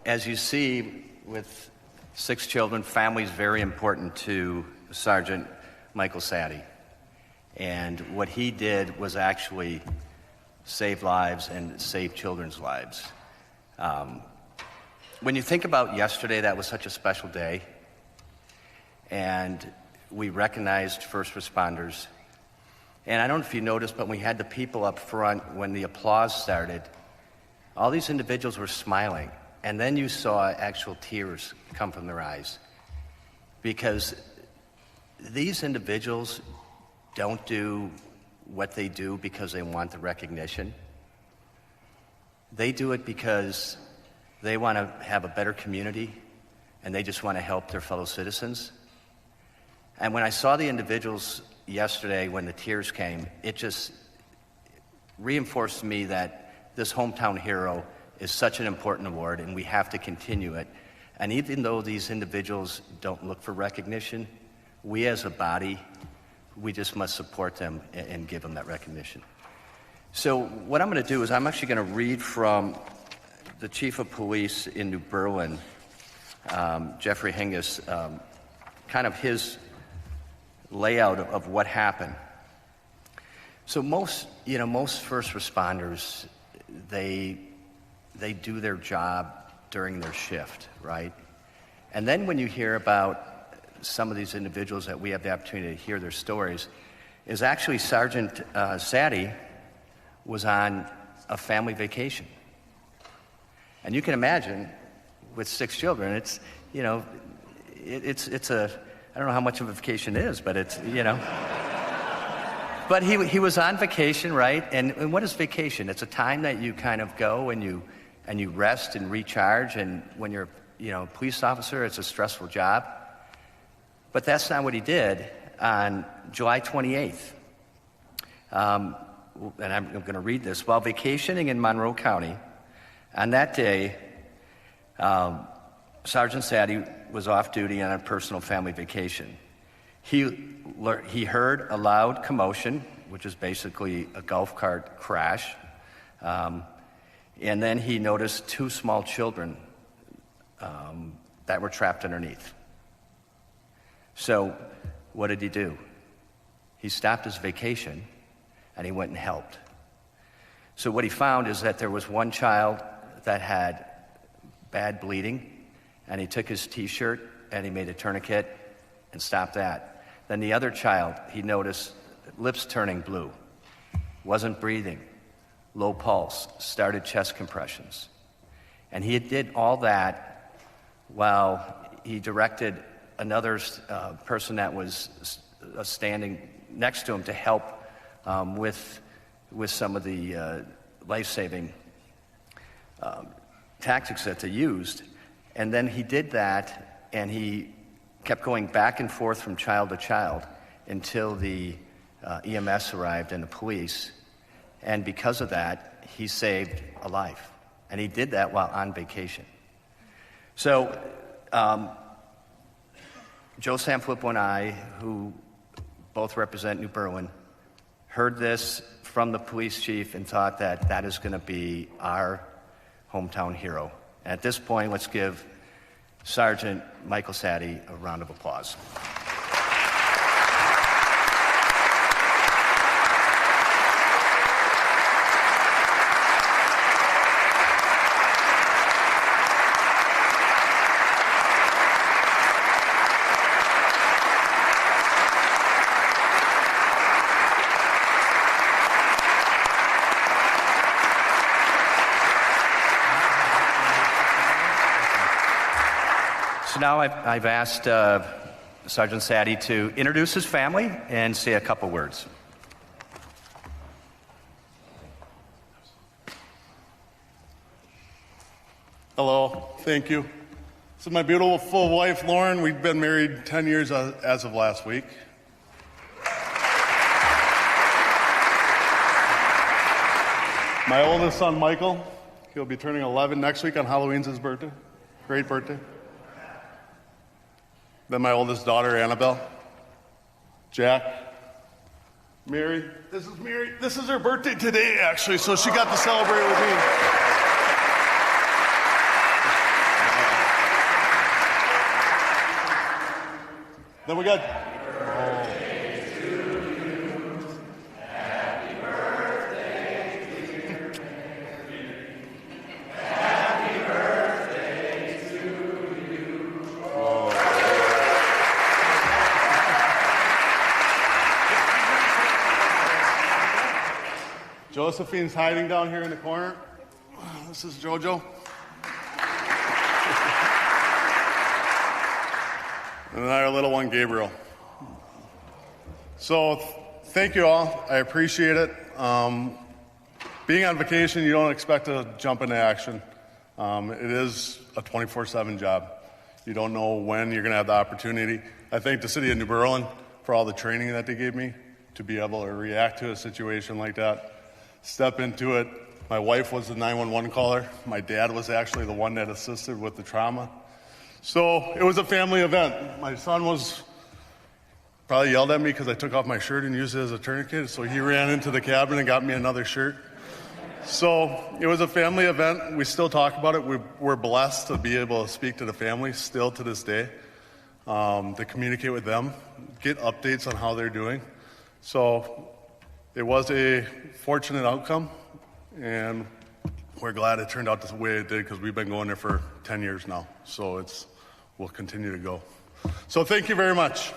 as you see, with 6 children, family is very important to Sergeant Michael Saddy. And what he did was actually save lives and save children's lives. When you think about yesterday, that was such a special day. And we recognized first responders. And I don't know if you noticed, but we had the people up front when the applause started. All these individuals were smiling. And then you saw actual tears come from their eyes. Because these individuals don't do what they do because they want the recognition. They do it because they want to have a better community, and they just want to help their fellow citizens. And when I saw the individuals yesterday, when the tears came, it just reinforced to me that this Hometown Hero is such an important award, and we have to continue it. And even though these individuals don't look for recognition, we as a body, we just must support them and give them that recognition. So what I'm going to do is I'm actually going to read from the Chief of Police in New Berlin, Jeffrey Hingis, kind of his layout of what happened. So most first responders, they do their job during their shift, right? And then when you hear about some of these individuals that we have the opportunity to hear their stories, is actually Sergeant Saddy was on a family vacation. And you can imagine, with 6 children, it's a, I don't know how much of a vacation is, but it's, But he was on vacation, right? And what is vacation? It's a time that you kind of go and you rest and recharge. And when you're, a police officer, it's a stressful job. But that's not what he did on July 28th. And I'm going to read this. While vacationing in Monroe County, on that day, Sergeant Saddy was off duty on a personal family vacation. He heard a loud commotion, which is basically a golf cart crash. And then he noticed 2 small children that were trapped underneath. So what did he do? He stopped his vacation and he went and helped. So what he found is that there was one child that had bad bleeding, and he took his T-shirt and he made a tourniquet and stopped that. Then the other child, he noticed lips turning blue, wasn't breathing, low pulse, started chest compressions. And he did all that while he directed another person that was standing next to him to help with some of the life-saving tactics that they used. And then he did that, and he kept going back and forth from child to child until the EMS arrived and the police. And because of that, he saved a life. And he did that while on vacation. So Joe Sanfilippo and I, who both represent New Berlin, heard this from the police chief and thought that that is going to be our hometown hero. And at this point, let's give Sergeant Michael Saddy a round of applause. So now I've asked Sergeant Saddy to introduce his family and say a couple words. Hello, thank you. This is my beautiful wife, Lauren. We've been married 10 years as of last week. My oldest son, Michael, he'll be turning 11 next week on Halloween's his birthday. Great birthday. Then my oldest daughter, Annabelle. Jack. Mary. This is Mary. This is her birthday today, actually, so she got to celebrate with me. Then we got. Josephine's hiding down here in the corner. This is JoJo. And then our little one, Gabriel. So thank you all. I appreciate it. Being on vacation, you don't expect to jump into action. It is a 24/7 job. You don't know when you're going to have the opportunity. I thank the city of New Berlin for all the training that they gave me to be able to react to a situation like that. Step into it. My wife was the 911 caller. My dad was actually the one that assisted with the trauma. So it was a family event. My son was probably yelled at me because I took off my shirt and used it as a tourniquet, so he ran into the cabin and got me another shirt. So it was a family event. We still talk about it. We're blessed to be able to speak to the family still to this day, to communicate with them, get updates on how they're doing. So it was a fortunate outcome, and we're glad it turned out the way it did because we've been going there for 10 years now. So we'll continue to go. So thank you very much.